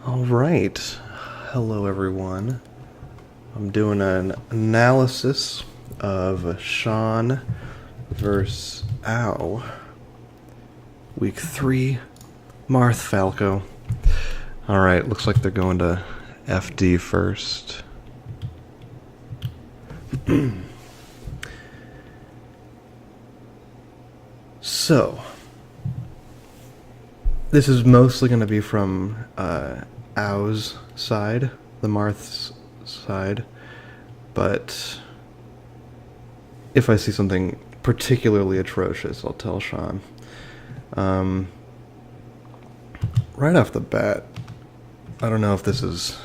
All right. Hello, everyone. I'm doing an analysis of Sean versus Ow. Week 3, Marth Falco. All right, looks like they're going to FD first. So, this is mostly going to be from Ow's side, the Marth's side, but if I see something particularly atrocious, I'll tell Sean. Right off the bat, I don't know if this is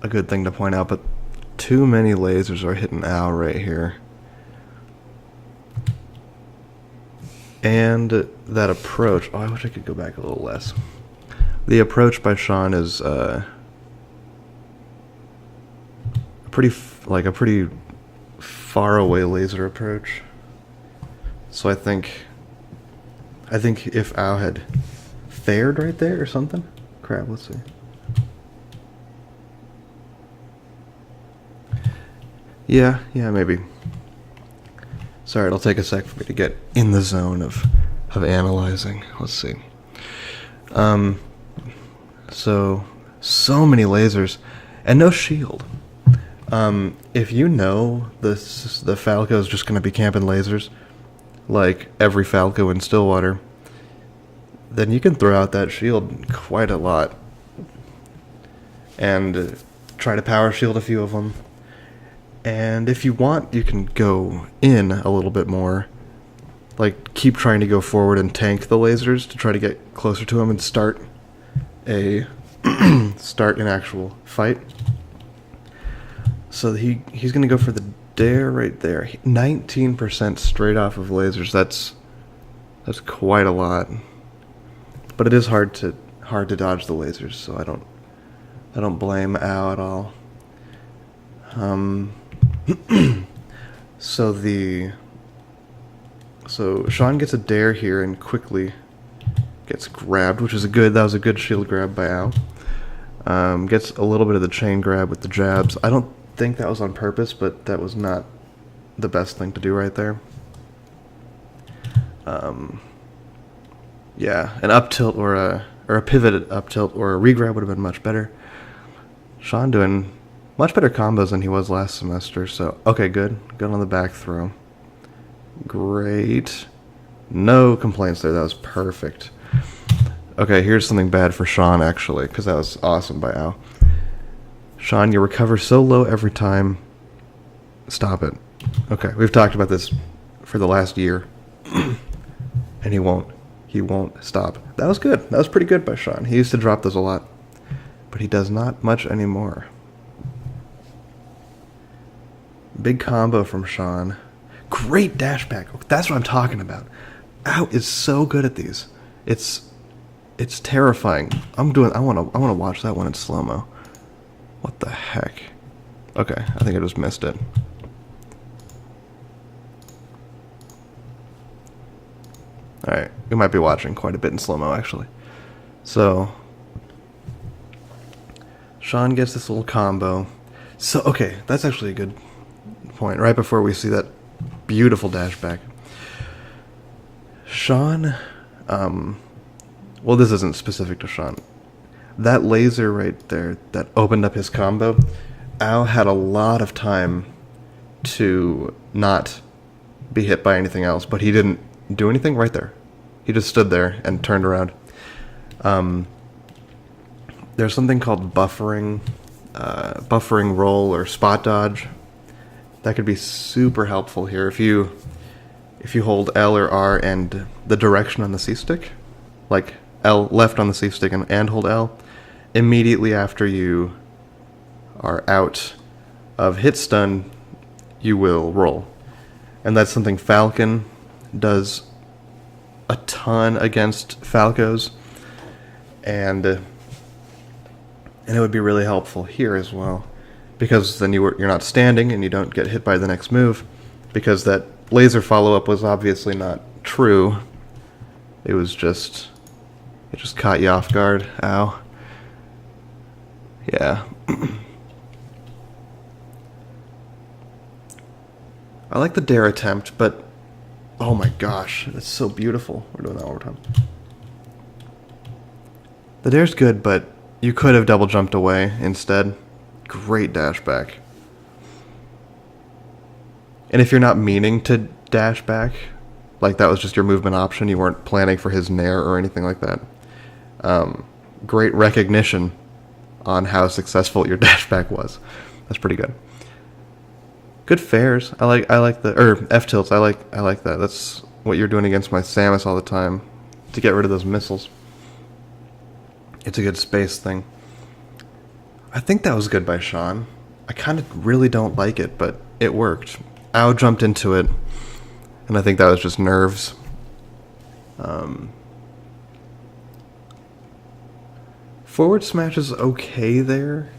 a good thing to point out, but too many lasers are hitting Ow right here. And that approach, I wish I could go back a little less. The approach by Sean is a pretty far away laser approach. So I think if Ow had fared right there or something. Crap, let's see. Yeah, maybe. Sorry, it'll take a sec for me to get in the zone of analyzing. Let's see. So many lasers and no shield. If you know the Falco is just going to be camping lasers, like every Falco in Stillwater, then you can throw out that shield quite a lot and try to power shield a few of them. And if you want, you can go in a little bit more. Like, keep trying to go forward and tank the lasers to try to get closer to them and start an actual fight. So he's going to go for the dare right there. 19% straight off of lasers. That's quite a lot. But it is hard to dodge the lasers, so I don't blame Ow at all. So Sean gets a dare here and quickly gets grabbed, that was a good shield grab by Ow. Gets a little bit of the chain grab with the jabs. I don't think that was on purpose, but that was not the best thing to do right there. Yeah, an up tilt or a pivoted up tilt or a regrab would have been much better. Sean doing much better combos than he was last semester, so okay, good on the back throw. Great. No complaints there, that was perfect. Okay, here's something bad for Sean, actually, because that was awesome by Ow. Sean, you recover so low every time. Stop it. Okay, we've talked about this for the last year, and he won't stop. That was good. That was pretty good by Sean. He used to drop those a lot, but he does not much anymore. Big combo from Sean. Great dash back. That's what I'm talking about. Ow is so good at these. It's terrifying. I want to watch that one in slow-mo. What the heck? Okay, I think I just missed it. Alright, we might be watching quite a bit in slow-mo, actually. So, Sean gets this little combo. So, okay, that's actually a good point. Right before we see that beautiful dash back. Sean, well, this isn't specific to Sean. That laser right there that opened up his combo, Ow had a lot of time to not be hit by anything else, but he didn't do anything right there. He just stood there and turned around. There's something called buffering roll or spot dodge. That could be super helpful here if you hold L or R and the direction on the C stick, like L left on the C stick and hold L, immediately after you are out of hit stun, you will roll. And that's something Falcon does a ton against Falcos, and it would be really helpful here as well, because then you're not standing and you don't get hit by the next move, because that laser follow-up was obviously not true. It was just It just caught you off guard. Ow. Yeah. I like the dare attempt, but oh my gosh, that's so beautiful. We're doing that all the time. The dare's good, but you could have double jumped away instead. Great dash back. And if you're not meaning to dash back, like that was just your movement option, you weren't planning for his nair or anything like that, great recognition on how successful your dash back was. That's pretty good. Good fairs. I like the F tilts. I like that. That's what you're doing against my Samus all the time to get rid of those missiles. It's a good space thing. I think that was good by Sean. I kind of really don't like it, but it worked. Ao jumped into it, and I think that was just nerves. Forward smash is okay there.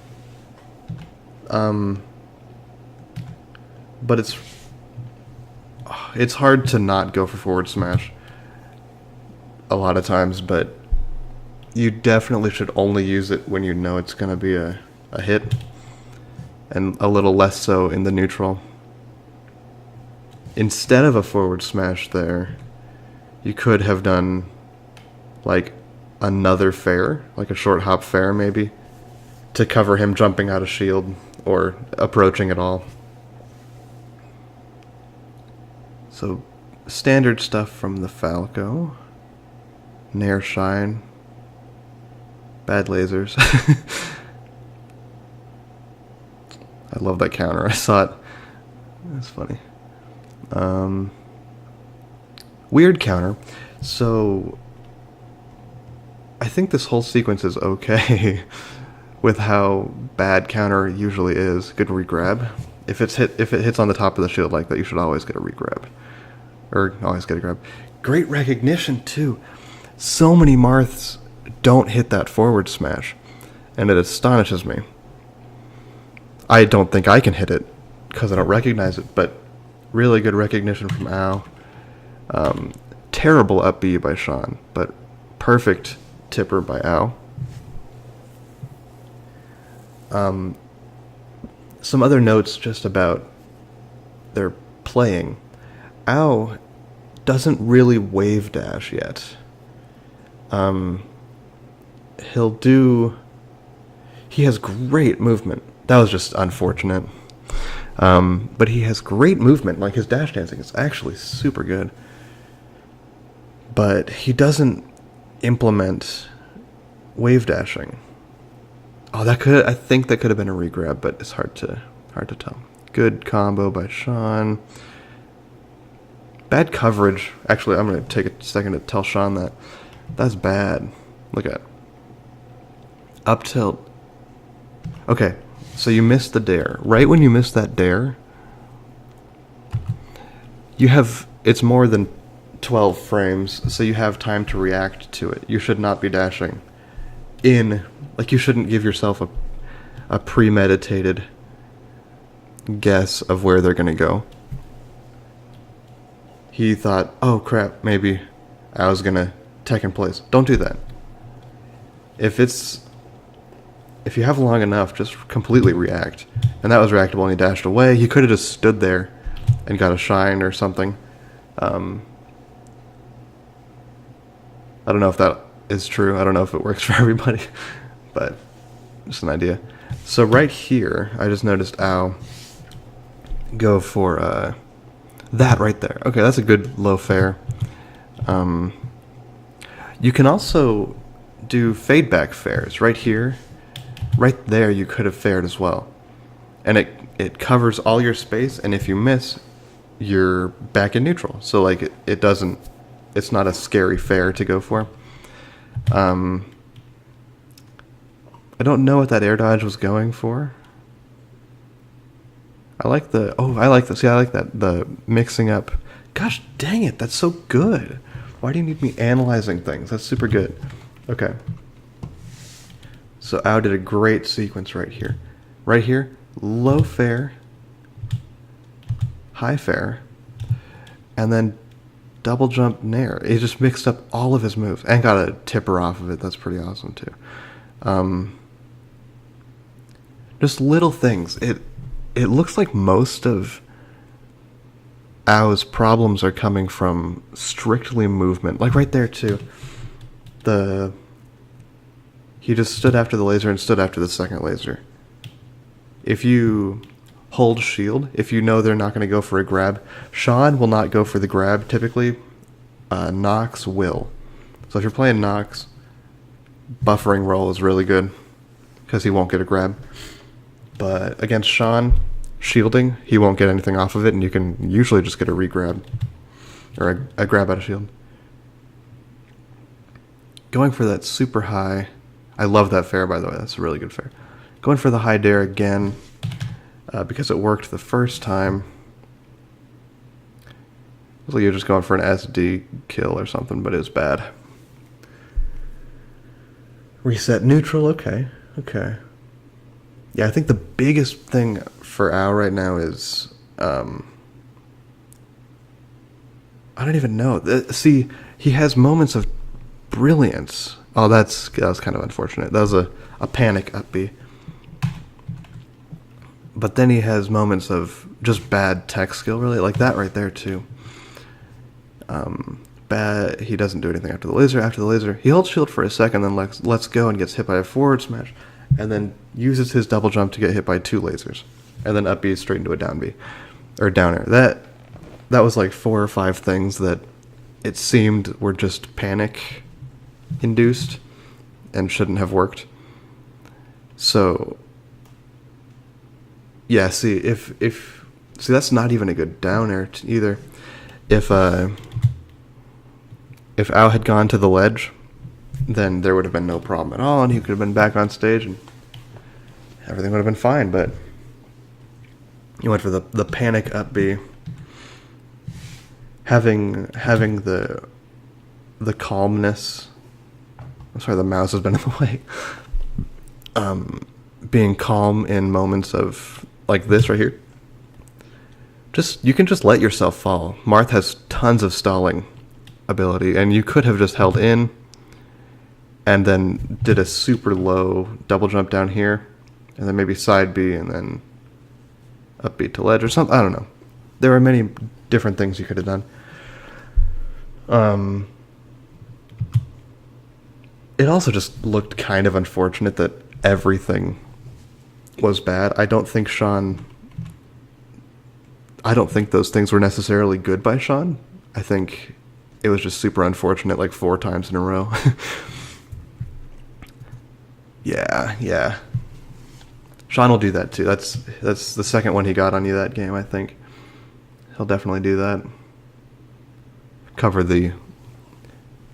But it's hard to not go for forward smash a lot of times, but you definitely should only use it when you know it's going to be a hit, and a little less so in the neutral. Instead of a forward smash there, you could have done like another fair, like a short hop fair maybe, to cover him jumping out of shield or approaching at all. So, standard stuff from the Falco. Nair shine. Bad lasers. I love that counter. I saw it. That's funny. Weird counter. So, I think this whole sequence is okay with how bad counter usually is. Good regrab. If it hits on the top of the shield like that, you should always get a regrab. Or always get a grab. Great recognition, too. So many Marths don't hit that forward smash, and it astonishes me. I don't think I can hit it, because I don't recognize it, but really good recognition from Ao. Terrible up B by Sean, but perfect tipper by Ao. Some other notes just about their playing. Ao doesn't really wave dash yet. He has great movement. That was just unfortunate. But he has great movement. Like, his dash dancing is actually super good. But he doesn't implement wave dashing. I think that could have been a regrab, but it's hard to tell. Good combo by Sean. Bad coverage. Actually, I'm going to take a second to tell Sean that. That's bad. Look at it. Up tilt. Okay, so you missed the dare. Right when you miss that dare, it's more than 12 frames, so you have time to react to it. You should not be dashing you shouldn't give yourself a premeditated guess of where they're going to go. He thought, oh crap, maybe I was going to tech in place. Don't do that. If you have long enough, just completely react. And that was reactable, and he dashed away. He could have just stood there and got a shine or something. I don't know if that is true. I don't know if it works for everybody, but just an idea. So right here, I just noticed Ao go for that right there. Okay, that's a good low fair. You can also do fade back fairs. Right here, right there, you could have faired as well. And it covers all your space, and if you miss, you're back in neutral. So like it's not a scary fair to go for. I don't know what that air dodge was going for. I like that. See, I like that. The mixing up. Gosh dang it, that's so good. Why do you need me analyzing things? That's super good. Okay. So Ao did a great sequence right here. Right here, low fair, high fair, and then double jump nair. He just mixed up all of his moves and got a tipper off of it. That's pretty awesome too. Just little things. It looks like most of Ao's problems are coming from strictly movement. Like right there too. He just stood after the laser and stood after the second laser. If you hold shield, if you know they're not going to go for a grab, Sean will not go for the grab typically. Nox will. So if you're playing Nox, buffering roll is really good because he won't get a grab. But against Sean, shielding, he won't get anything off of it, and you can usually just get a re-grab or a grab out of shield. Going for that super high. I love that fair, by the way. That's a really good fair. Going for the high dare again because it worked the first time. So you're just going for an SD kill or something, but it was bad. Reset neutral. Okay. Yeah, I think the biggest thing for Ao right now is I don't even know. See, he has moments of brilliance. Oh, that was kind of unfortunate. That was a panic up B. But then he has moments of just bad tech skill, really. Like that right there, too. He doesn't do anything after the laser. After the laser, he holds shield for a second, then lets go and gets hit by a forward smash. And then uses his double jump to get hit by 2 lasers. And then up B straight into a down B. Or down air. That was like 4 or 5 things that it seemed were just panic induced and shouldn't have worked. So yeah, see if that's not even a good down air either. If Ao had gone to the ledge, then there would have been no problem at all, and he could have been back on stage and everything would have been fine. But he went for the panic up B. Having the calmness. I'm sorry, the mouse has been in the way. Being calm in moments of like this right here. You can just let yourself fall. Marth has tons of stalling ability, and you could have just held in and then did a super low double jump down here, and then maybe side B and then up B to ledge or something. I don't know. There are many different things you could have done. It also just looked kind of unfortunate that everything was bad. I don't think those things were necessarily good by Sean. I think it was just super unfortunate like 4 times in a row. Yeah. Sean will do that too. That's the second one he got on you that game, I think. He'll definitely do that. Cover the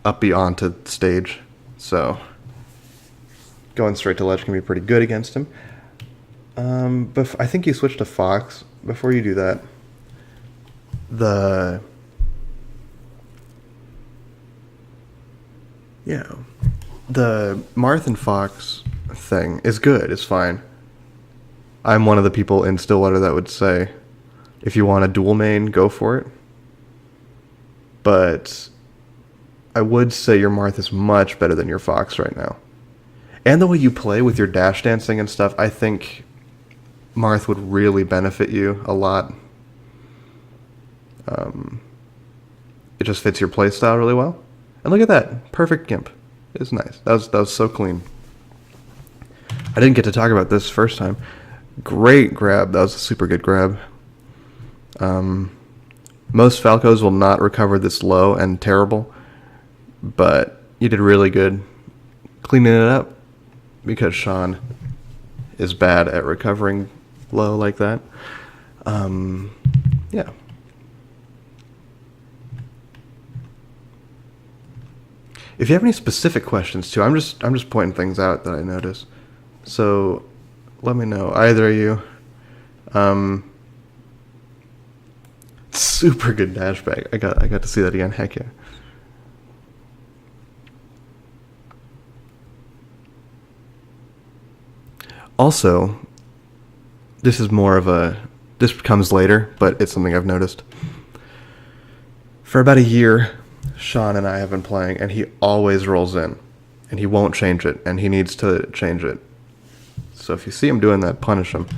up B onto stage. So going straight to ledge can be pretty good against him. But I think you switch to Fox. Before you do that, the Marth and Fox thing is good. It's fine. I'm one of the people in Stillwater that would say, if you want a dual main, go for it. But I would say your Marth is much better than your Fox right now. And the way you play with your dash dancing and stuff, I think Marth would really benefit you a lot. It just fits your playstyle really well. And look at that. Perfect gimp. It's nice. That was so clean. I didn't get to talk about this first time. Great grab. That was a super good grab. Most Falcos will not recover this low and terrible, but you did really good cleaning it up because Sean is bad at recovering low like that. Yeah. If you have any specific questions too, I'm just pointing things out that I notice. So let me know. Either of you. Super good dash back. I got to see that again. Heck yeah. Also, this comes later, but it's something I've noticed. For about a year, Sean and I have been playing, and he always rolls in, and he won't change it, and he needs to change it. So if you see him doing that, punish him.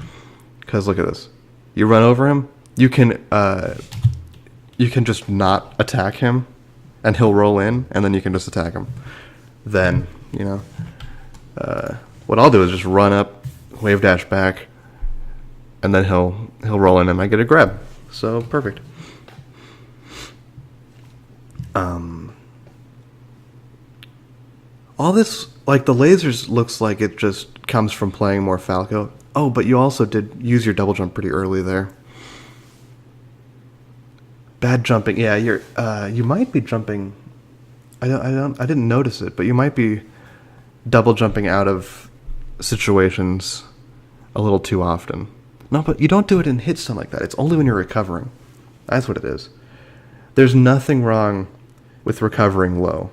Because look at this. You run over him, you can just not attack him, and he'll roll in, and then you can just attack him. Then, what I'll do is just run up, wave dash back, and then he'll roll in and I get a grab. So perfect. All this, like the lasers, looks like it just comes from playing more Falco. Oh, but you also did use your double jump pretty early there. Bad jumping. Yeah, you might be jumping. I didn't notice it, but you might be double jumping out of situations a little too often. No, but you don't do it in hit stun like that. It's only when you're recovering. That's what it is. There's nothing wrong with recovering low.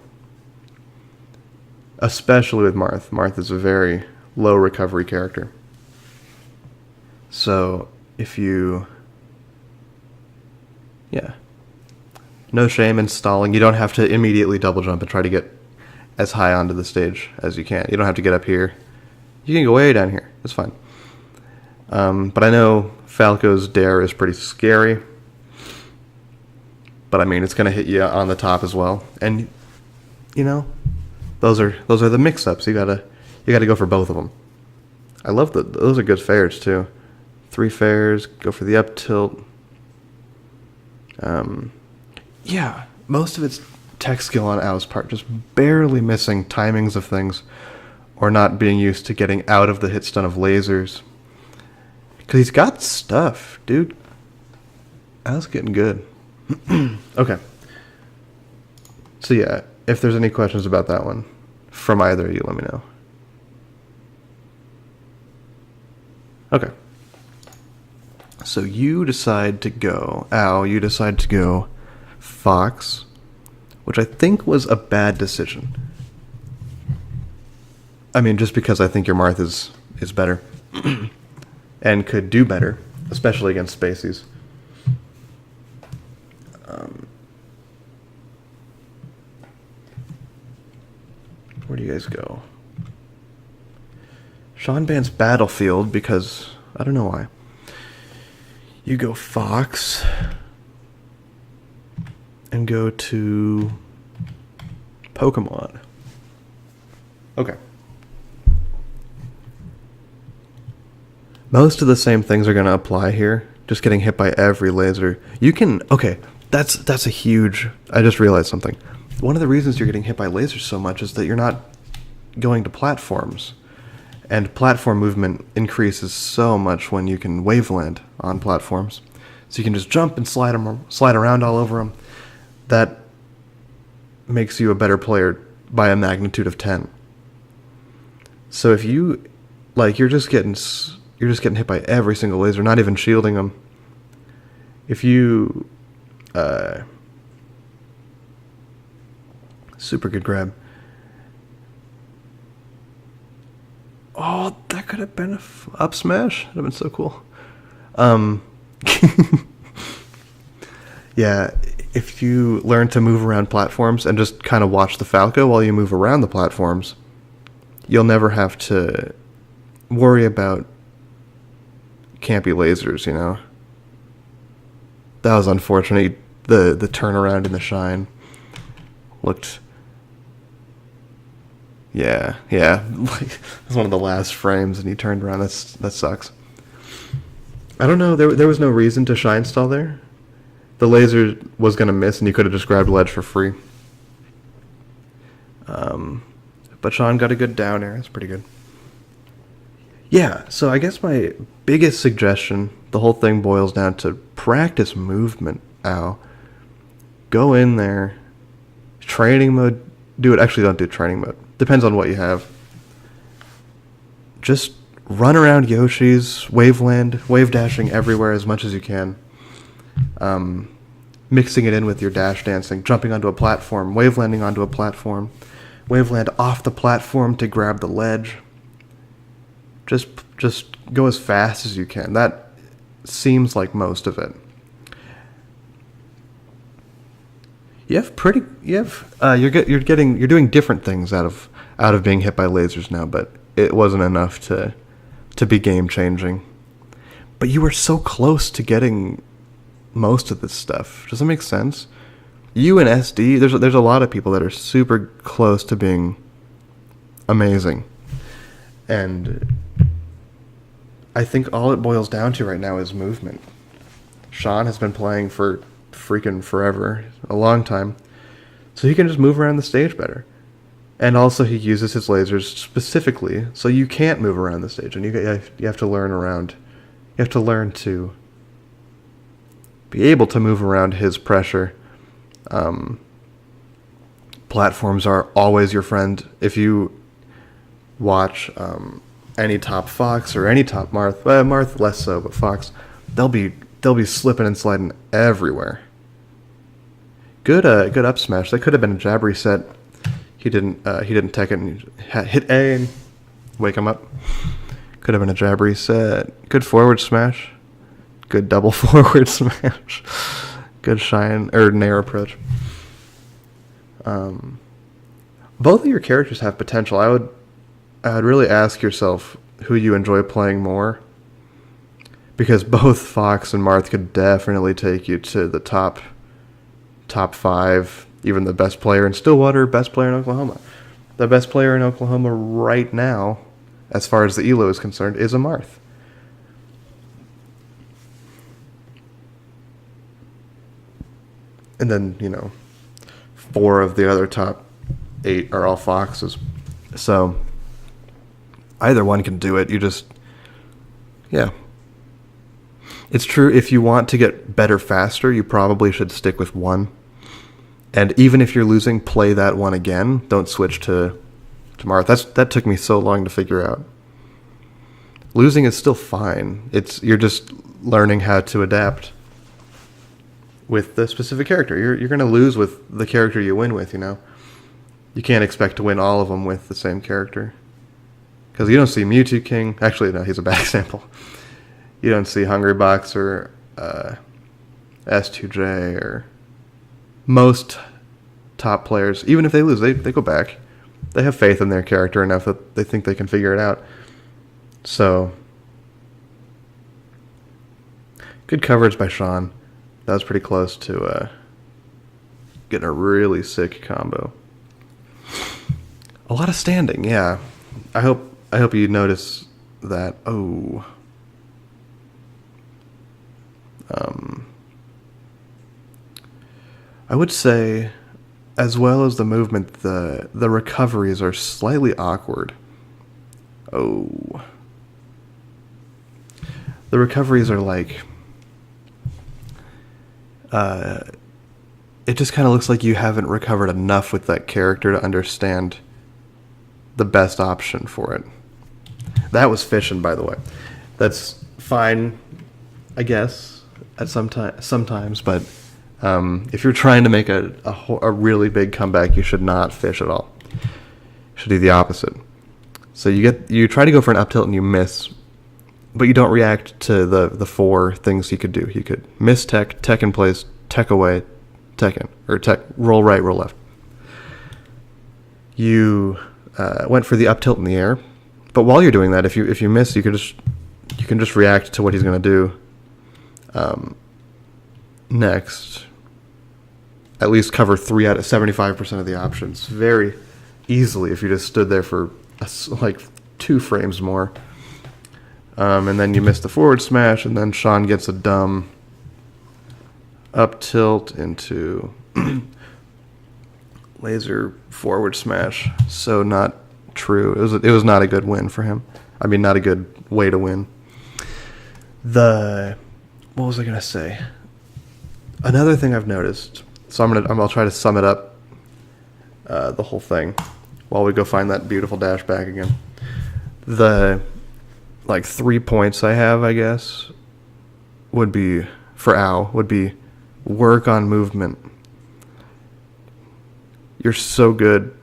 Especially with Marth. Marth is a very low recovery character. So, if you... Yeah. No shame in stalling. You don't have to immediately double jump and try to get as high onto the stage as you can. You don't have to get up here. You can go way down here. It's fine. But I know Falco's dare is pretty scary. But I mean, it's going to hit you on the top as well. And, those are the mix-ups. You gotta go for both of them. I love those are good fares too. 3 fares, go for the up tilt. Yeah, most of it's tech skill on Ao's part, just barely missing timings of things, or not being used to getting out of the hit stun of lasers. Because he's got stuff, dude. Ao's getting good. Okay. So yeah, if there's any questions about that one from either of you, let me know. Okay. So you decide to go, you decide to go Fox, which I think was a bad decision. I mean, just because I think your Marth is better and could do better, especially against Spaceys. Where do you guys go? Sean bans Battlefield because I don't know why. You go Fox and go to Pokemon. Okay. Most of the same things are going to apply here. Just getting hit by every laser. You can... Okay, that's a huge... I just realized something. One of the reasons you're getting hit by lasers so much is that you're not going to platforms. And platform movement increases so much when you can waveland on platforms. So you can just jump and slide around all over them. That makes you a better player by a magnitude of 10. So if you... you're just getting hit by every single laser, not even shielding them. If you... super good grab. Oh, that could have been a up smash. That would have been so cool. Yeah, if you learn to move around platforms and just kind of watch the Falco while you move around the platforms, you'll never have to worry about campy lasers, That was unfortunate. The turnaround in the shine looked... Yeah. It was one of the last frames, and he turned around. That sucks. I don't know. There was no reason to shine stall there. The laser was going to miss, and you could have just grabbed ledge for free. But Sean got a good down air. That's pretty good. Yeah, so I guess my biggest suggestion, the whole thing boils down to practice movement, Ao. Go in there. Training mode, do it. Actually, don't do training mode. Depends on what you have. Just run around Yoshi's, waveland, wave dashing everywhere as much as you can. Mixing it in with your dash dancing, jumping onto a platform, wavelanding onto a platform, waveland off the platform to grab the ledge. Just go as fast as you can. That seems like most of it. you're doing different things out of being hit by lasers now, but it wasn't enough to be game changing. But you were so close to getting most of this stuff. Does that make sense? You and SD, there's a lot of people that are super close to being amazing. And I think all it boils down to right now is movement. Sean has been playing for freaking forever, a long time, so he can just move around the stage better. And also he uses his lasers specifically so you can't move around the stage, and you have to learn around. You have to learn to be able to move around his pressure. Platforms are always your friend. If you watch any top Fox or any top Marth, Marth less so, but Fox, they'll be slipping and sliding everywhere. Good up smash. That could have been a jab reset. He didn't tech it and hit A and wake him up. Could have been a jab reset. Good forward smash. Good double forward smash. Good shine or nair approach. Both of your characters have potential. I would really ask yourself who you enjoy playing more, because both Fox and Marth could definitely take you to the top 5, even the best player in Stillwater, best player in Oklahoma. The best player in Oklahoma right now, as far as the ELO is concerned, is a Marth. And then, 4 of the other top 8 are all Foxes. So either one can do it. Yeah. It's true, if you want to get better faster, you probably should stick with one. And even if you're losing, play that one again. Don't switch to Marth. That took me so long to figure out. Losing is still fine. You're just learning how to adapt with the specific character. You're going to lose with the character you win with, You can't expect to win all of them with the same character. Because you don't see Mewtwo King. Actually, no, he's a bad example. You don't see Hungrybox or S2J or most top players. Even if they lose, they go back. They have faith in their character enough that they think they can figure it out. So, good coverage by Sean. That was pretty close to getting a really sick combo. A lot of standing, yeah. I hope you notice that. Oh. I would say, as well as the movement, the recoveries are slightly awkward. Oh. The recoveries are like... it just kind of looks like you haven't recovered enough with that character to understand the best option for it. That was fishing, by the way. That's fine, I guess, at sometimes, but if you're trying to make a really big comeback, you should not fish at all. You should do the opposite. So you try to go for an up tilt and you miss, but you don't react to the 4 things you could do. You could miss tech in place, tech away, tech in, or tech roll right, roll left. You went for the up tilt in the air, but while you're doing that, if you miss, you can just react to what he's going to do. Next, at least cover 3 out of 75% of the options very easily if you just stood there for like 2 frames more. And then you miss the forward smash, and then Sean gets a dumb up tilt into laser forward smash. So not true. It was not a good win for him. I mean, not a good way to win. What was I gonna say? Another thing I've noticed. So I'll try to sum it up, the whole thing, while we go find that beautiful dash back again. The 3 points I have, I guess, would be for Ao would be work on movement. You're so good,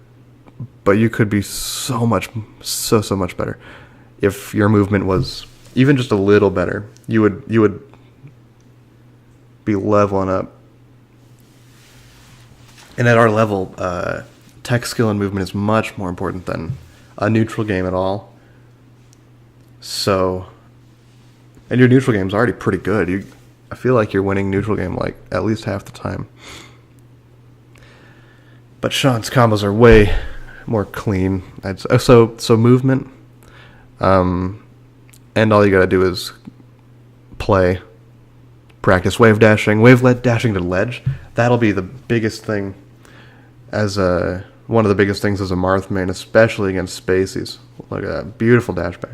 but you could be so much better. If your movement was even just a little better, you would be leveling up And at our level, tech skill and movement is much more important than a neutral game at all. So, and your neutral game's already pretty good. I feel like you're winning neutral game like at least half the time. But Sean's combos are way more clean. So movement, and all you gotta do is practice wave dashing, dashing to ledge. That'll be the biggest thing one of the biggest things as a Marth main, especially against Spaceys. Look at that beautiful dash back.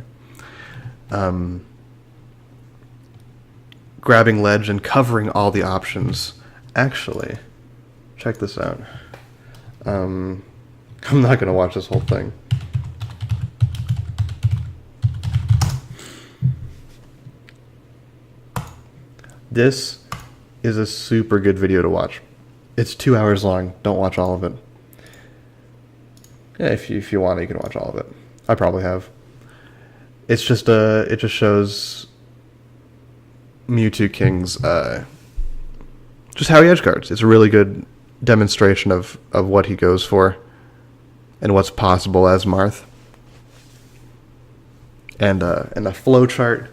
Grabbing ledge and covering all the options. Actually, check this out. I'm not going to watch this whole thing. This is a super good video to watch. It's 2 hours long. Don't watch all of it. Yeah, if you want, you can watch all of it. I probably have. It's just it just shows Mewtwo King's just how he edge guards. It's a really good demonstration of what he goes for and what's possible as Marth. And a flow chart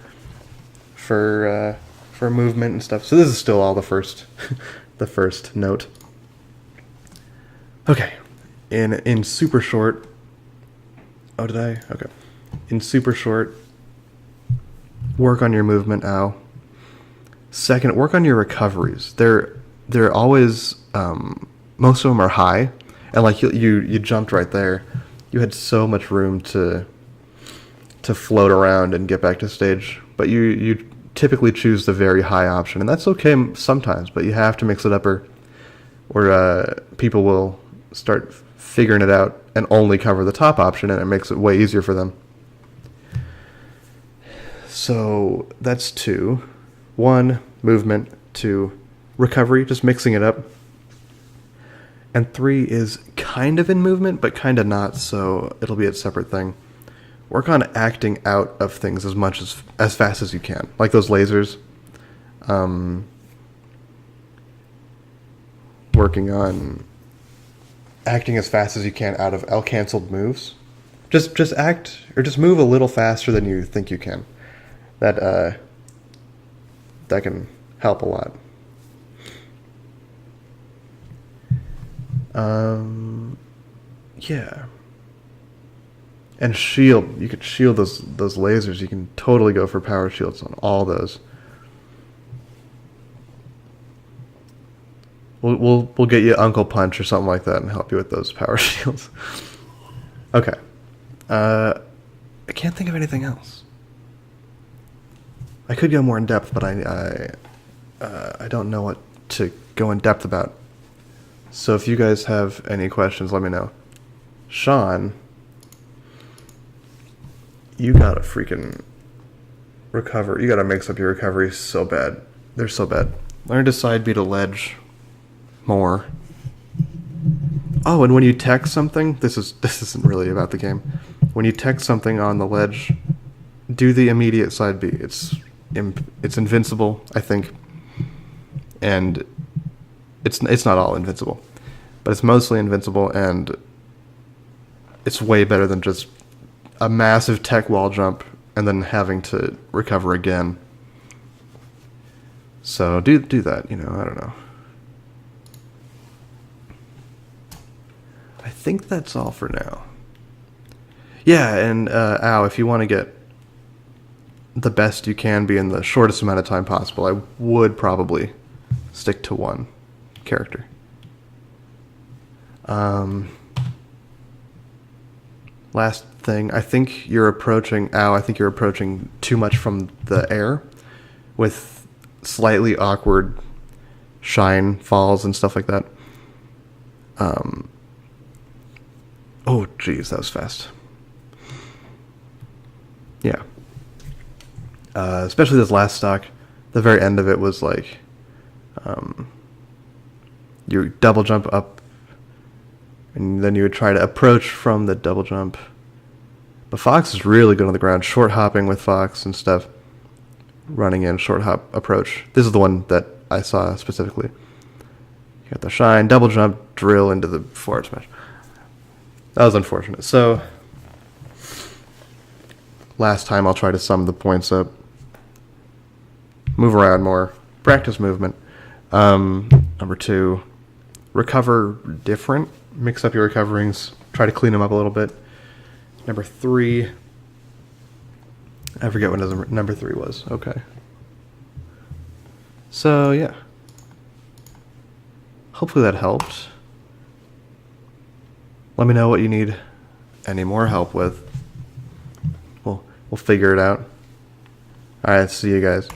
for movement and stuff. So this is still all the first the first note. Okay. In super short. Oh, did I? Okay. In super short, work on your movement, Ow. Second, work on your recoveries. They're always most of them are high, and like you jumped right there. You had so much room to float around and get back to stage, but you typically choose the very high option, and that's okay sometimes. But you have to mix it up, or people will start figuring it out and only cover the top option, and it makes it way easier for them. So that's 2. 1, movement. 2, recovery, just mixing it up. And 3 is kind of in movement, but kind of not, so it'll be a separate thing. Work on acting out of things as fast as you can. Like those lasers. Working on acting as fast as you can out of L-canceled moves. Just act, or just move a little faster than you think you can. That can help a lot. Yeah. And shield. You could shield those lasers. You can totally go for power shields on all those. We'll get you Uncle Punch or something like that and help you with those power shields. Okay. I can't think of anything else. I could go more in depth, but I don't know what to go in depth about. So if you guys have any questions, let me know. Sean, you gotta freaking recover. You gotta mix up your recovery so bad. They're so bad. Learn to side beat a ledge more. Oh, and when you tech something, this isn't really about the game. When you tech something on the ledge, do the immediate side B. It's invincible, I think, and it's not all invincible, but it's mostly invincible, and it's way better than just a massive tech wall jump and then having to recover again. So do that. I don't know. I think that's all for now. Yeah, and Ow, if you want to get the best you can be in the shortest amount of time possible, I would probably stick to one character. Last thing, I think you're approaching too much from the air with slightly awkward shine falls and stuff like that. Oh, geez, that was fast. Yeah. Especially this last stock, the very end of it was like, you double jump up, and then you would try to approach from the double jump. But Fox is really good on the ground, short hopping with Fox and stuff, running in, short hop approach. This is the one that I saw specifically. You got the shine, double jump, drill into the forward smash. That was unfortunate. So, last time I'll try to sum the points up. Move around more. Practice movement. Number 2, recover different. Mix up your recoverings. Try to clean them up a little bit. Number 3, I forget what number 3 was. Okay. So, yeah. Hopefully that helped. Let me know what you need any more help with. We'll figure it out. Alright, see you guys.